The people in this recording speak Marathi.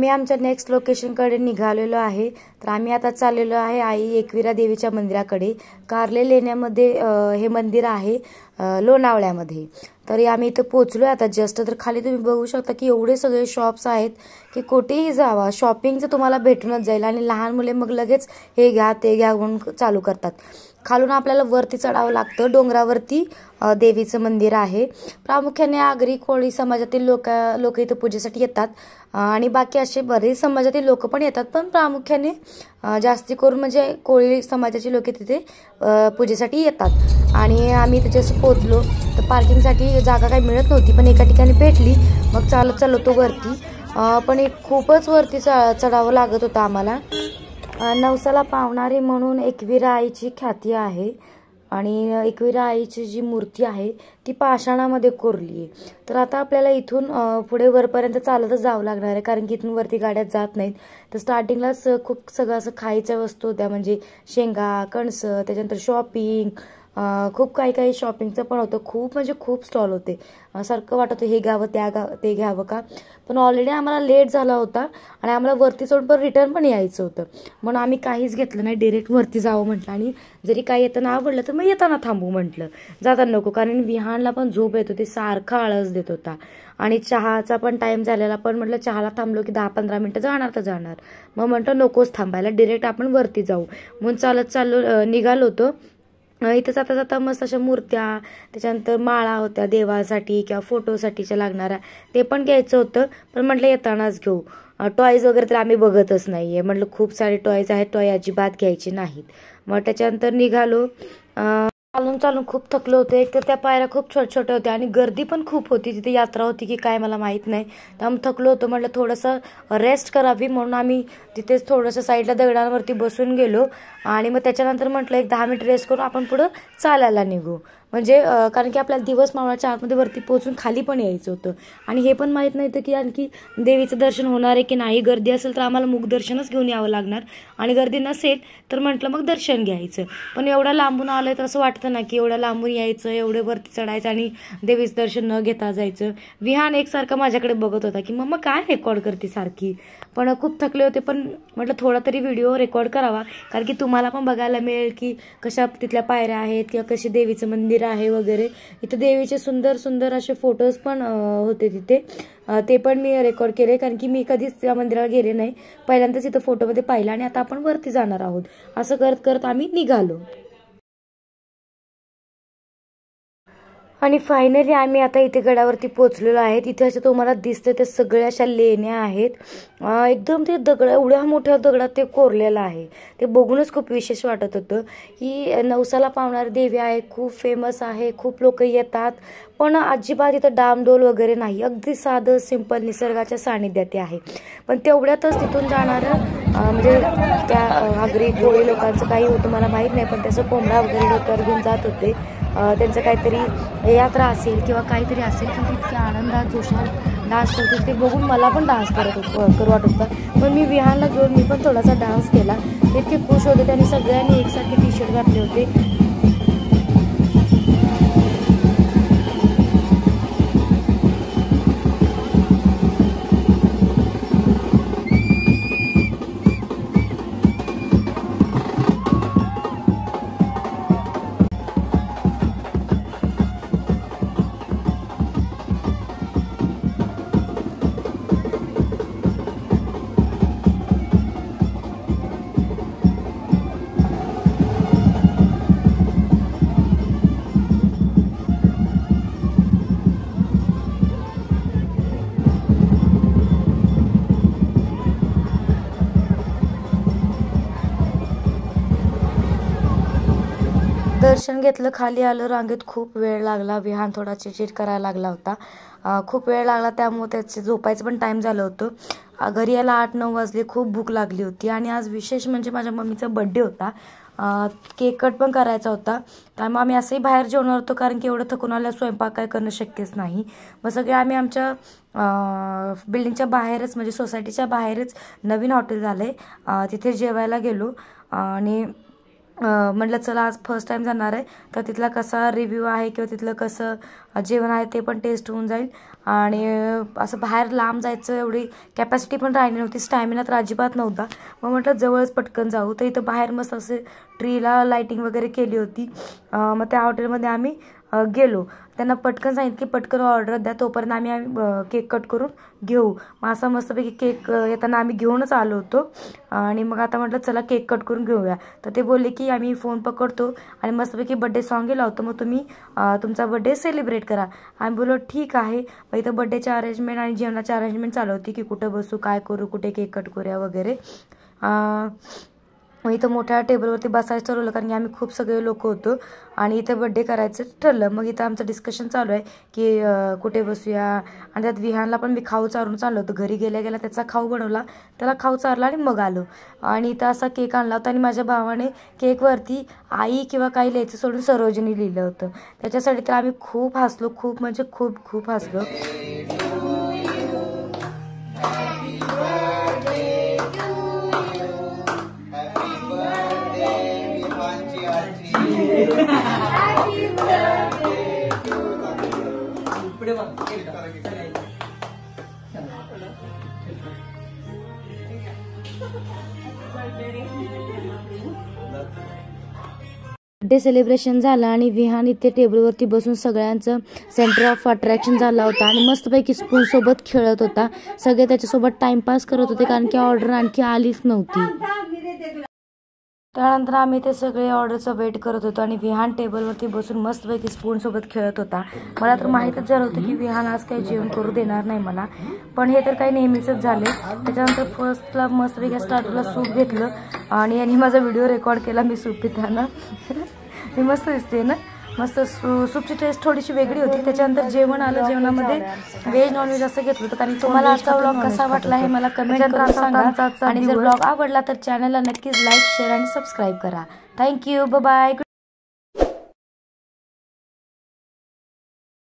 आम्ही आमच्या नेक्स्ट लोकेशनकडे निघालेलो आहे। तर आम्ही आता चाललेलो आहे आई एकविरा देवीच्या मंदिराकडे। कारले लेण्यामध्ये हे मंदिर आहे लोणावळ्यामध्ये। तरी आम्ही इथे पोहोचलो आता जस्ट। तर खाली तुम्ही बघू शकता की एवढे सगळे शॉप्स आहेत की कुठेही जावा शॉपिंगचं तुम्हाला भेटूनच जाईल। आणि लहान मुले मग लगेच हे घ्या ते घ्या म्हणून चालू करतात। खालून आपल्याला वरती चढावं लागतं। डोंगरावरती देवीचं मंदिर आहे। प्रामुख्याने आगरी कोळी समाजातील लोक इथे पूजेसाठी येतात आणि बाकी असे बरेच समाजातील लोक पण येतात, पण प्रामुख्याने जास्ती करून म्हणजे कोळी समाजाचे लोक तिथे पूजेसाठी येतात। आणि आम्ही तिथे पोहोचलो तर पार्किंगसाठी जागा काही मिळत नव्हती, पण एका ठिकाणी भेटली। मग चालत चाललो तो वरती, पण एक खूपच वरती चढावं लागत होतं आम्हाला। नवसाला पावणारी म्हणून एकविरा आईची ख्याती आहे आणि एकविरा आईची जी मूर्ती आहे ती पाषाणामध्ये कोरली आहे। तर आता आपल्याला इथून पुढे वरपर्यंत चालतच जावं लागणार आहे, कारण की इथून वरती गाड्या जात नाहीत। तर स्टार्टिंगलाच खूप सगळं असं खायच्या वस्तू होत्या, म्हणजे शेंगा, कणस, त्याच्यानंतर शॉपिंग, खूप काही शॉपिंगचं पण होतं। खूप म्हणजे खूप स्टॉल होते। सारखं वाटत होतं हे घ्यावं ते घ्यावं का, पण ऑलरेडी आम्हाला लेट झाला होता आणि आम्हाला वरती चढून पण रिटर्न पण यायचं होतं, म्हणून आम्ही काहीच घेतलं नाही, डायरेक्ट वरती जावं म्हटलं। आणि जरी काही येताना आवडलं तर मग येताना थांबू म्हटलं, जाताना नको, कारण विहानला पण झोप येत होती, सारखा आळस देत होता। आणि चहाचा पण टाइम झालेला, पण म्हटलं चहाला थांबलो की 10-15 मिनिटं जाणार तर जाणार, मग म्हटलं नकोच थांबायला, डायरेक्ट आपण वरती जाऊ म्हणून चाललो निघालो होतो। इथं जाता जाता मस्त अशा मूर्त्या, त्याच्यानंतर माळा होत्या देवासाठी किंवा फोटोसाठीच्या लागणाऱ्या, ते पण घ्यायचं होतं, पण म्हटलं येतानाच घेऊ। टॉयज वगैरे तर आम्ही बघतच नाहीये, म्हटलं खूप सारे टॉयज आहेत, टॉय अजिबात घ्यायचे नाहीत। मग त्याच्यानंतर निघालो। चालून खूप थकलो होतो। एक तर त्या पायऱ्या खूप छोट्या होत्या आणि गर्दी पण खूप होती, तिथे यात्रा होती की काय मला माहीत नाही, त्यामुळे थकलो होतो। म्हटलं थोडंसं रेस्ट करावी म्हणून आम्ही तिथेच थोडंसं साईडला दगडांवरती बसून गेलो आणि मग त्याच्यानंतर म्हटलं एक 10 मिनिट रेस्ट करून आपण पुढं चालायला निघू, म्हणजे कारण की आपल्याला दिवस मावळाच्या आतमध्ये वरती पोहोचून खाली पण यायचं होतं। आणि हे पण माहीत नव्हतं की आणखी देवीचं दर्शन होणार आहे की नाही, गर्दी असेल तर आम्हाला मुखदर्शनच घेऊन यावं लागणार आणि गर्दी नसेल तर म्हटलं मग दर्शन घ्यायचं। पण एवढं लांबून आलं तर असं वाटतं ना की एवढं लांबून यायचं, एवढे वरती चढायचं आणि देवीचं दर्शन न घेता जायचं। विहान एकसारखं माझ्याकडे बघत होता की मम्मा काय रेकॉर्ड करते सारखी, पण खूप थकले होते, पण म्हटलं थोडा तरी व्हिडिओ रेकॉर्ड करावा, कारण की तुम्हाला पण बघायला मिळेल की कशा तिथल्या पायऱ्या आहेत किंवा कशी देवीचं मंदिर आहे वगैरे। इथे देवीचे सुंदर असे फोटोज पण होते तिथे, ते पण मी रेकॉर्ड केले, कारण की मी कधीच त्या मंदिराला गेले नाही, पहिल्यांदाच इथं फोटोमध्ये पाहिलं। आणि आता आपण वरती जाणार आहोत, असं करत करत आम्ही निघालो। आणि फायनली आम्ही आता इथे गडावरती पोहोचलेलो आहे। तिथे असं तुम्हाला दिसतं ते सगळ्या अशा लेण्या आहेत, एकदम ते दगड एवढ्या मोठ्या दगडात ते कोरलेलं आहे, ते बघूनच खूप विशेष वाटत होतं। ही नवसाला पावणारी देवी आहे, खूप फेमस आहे, खूप लोक येतात, पण अजिबात इथं डामडोल वगैरे नाही, अगदी साधं सिंपल निसर्गाच्या सानिध्यात आहे। पण तेवढ्यातच तिथून जाणारं म्हणजे त्या आगरी कोळी लोकांचं काही होतं मला माहीत नाही, पण त्याचं कोंबडा वगैरे डोक्यावर घेऊन जात होते, त्यांचं काहीतरी यात्रा असेल किंवा काहीतरी असेल, पण ते इतक्या आनंदात जोशात डान्स करते, ते बघून मला पण डान्स करू वाटत होता। पण मी विहानला घेऊन मी पण थोडासा डान्स केला, ते इतके खुश होते, त्यांनी सगळ्यांनी एकसारखे टी-शर्ट घातले होते। दर्शन घेतलं, खाली आलं, रांगेत खूप वेळ लागला, विहान थोडा चिडचिड करायला लागला होता, खूप वेळ लागला, त्यामुळे त्याचे झोपायचं पण टाईम झालं होतं। घरी यायला 8-9 वाजले, खूप भूक लागली होती। आणि आज विशेष म्हणजे माझ्या मम्मीचा बड्डे होता, केक कट पण करायचा होता, त्यामुळे आम्ही असंही बाहेर जेवणार होतो, कारण की एवढं थकून आल्यावर स्वयंपाक काय करणं शक्यच नाही। मग सगळे आम्ही आमच्या बिल्डिंगच्या बाहेरच म्हणजे सोसायटीच्या बाहेरच नवीन हॉटेल झालं आहे, तिथे जेवायला गेलो। आणि म्हटलं चला आज फर्स्ट टाइम जाणार आहे तर तिथला कसा रिव्ह्यू आहे किंवा तिथलं कसं जेवण आहे ते पण टेस्ट होऊन जाईल. आणि असं बाहेर लांब जायचं एवढी कॅपॅसिटी पण राहिली नव्हती, स्टॅमिना तर अजिबात नव्हता. मग म्हटलं जवळच पटकन जाऊ. तर इथं बाहेर मस्त असे ट्रीला लाईटिंग वगैरे केली होती. मग त्या हॉटेलमध्ये आम्ही गेलो. त्यांना पटकन सांगितलं की पटकन ऑर्डर द्या, तोपर्यंत आम्ही केक कट करून घेऊ. मग असा मस्तपैकी केक येताना आम्ही घेऊनच आलो होतो. आणि मग आता म्हटलं चला केक कट करून घेऊया. तर ते बोलले की आम्ही फोन पकडतो आणि मस्तपैकी बड्डे सॉंग लावतो, मग तुम्ही तुमचा बड्डे सेलिब्रेट करा. आम्ही बोललो ठीक आहे. मग इथं बड्डेची अरेंजमेंट आणि जेवणाची अरेंजमेंट चालू होती की कुठं बसू, काय करू, कुठे केक कट करूया वगैरे. मग इथं मोठ्या टेबलवरती बसायचं ठरवलं कारण की आम्ही खूप सगळे लोक होतो आणि इथे बड्डे करायचं ठरलं. मग इथं आमचं डिस्कशन चालू आहे की कुठे बसूया. आणि त्यात विहानला पण मी खाऊ चारून चाललो होतो. घरी गेल्या गेल्या त्याचा खाऊ बनवला, त्याला खाऊ चारला आणि मग आलो. आणि इथं असा केक आणला होता आणि माझ्या भावाने केकवरती आई किंवा काही लिहायचं सोडून सरोजिनी लिहिलं होतं. त्याच्यासाठी तर आम्ही खूप हसलो, खूप म्हणजे खूप हसलो. बड्डे सेलिब्रेशन झालं आणि विहान इथे टेबलवरती बसून सगळ्यांचं सेंटर ऑफ अट्रॅक्शन झाला होता आणि मस्तपैकी स्पून सोबत खेळत होता. सगळे त्याच्यासोबत टाइमपास करत होते कारण की ऑर्डर आणखी आलीच नव्हती. त्यानंतर आम्ही ते सगळे ऑर्डरचं वेट करत होतो आणि विहान टेबलवरती बसून मस्तपैकी स्पून सोबत खेळत होता. मला तर माहीतच झालं होतं की विहान आज काही जेवण करू देणार नाही मला, पण हे तर काही नेहमीच झाले. त्याच्यानंतर फर्स्टला मस्तपैकी स्टार्टरला सूप घेतलं आणि यांनी माझा व्हिडिओ रेकॉर्ड केला मी सूप पिताना. मी मस्त दिसते ना, मस्त सूपची टेस्ट थोडीशी वेगळी होती. त्याच्यानंतर जेवण आलं, जेवणामध्ये व्हेज नॉनव्हेज असं घेतलं होतं. आणि तुम्हाला आजचा व्लॉग कसा वाटला हे मला कमेंट करून सांगा. आणि जर व्लॉग आवडला तर चॅनलला नक्कीच लाईक, शेअर आणि सबस्क्राईब करा. Thank you, bye bye.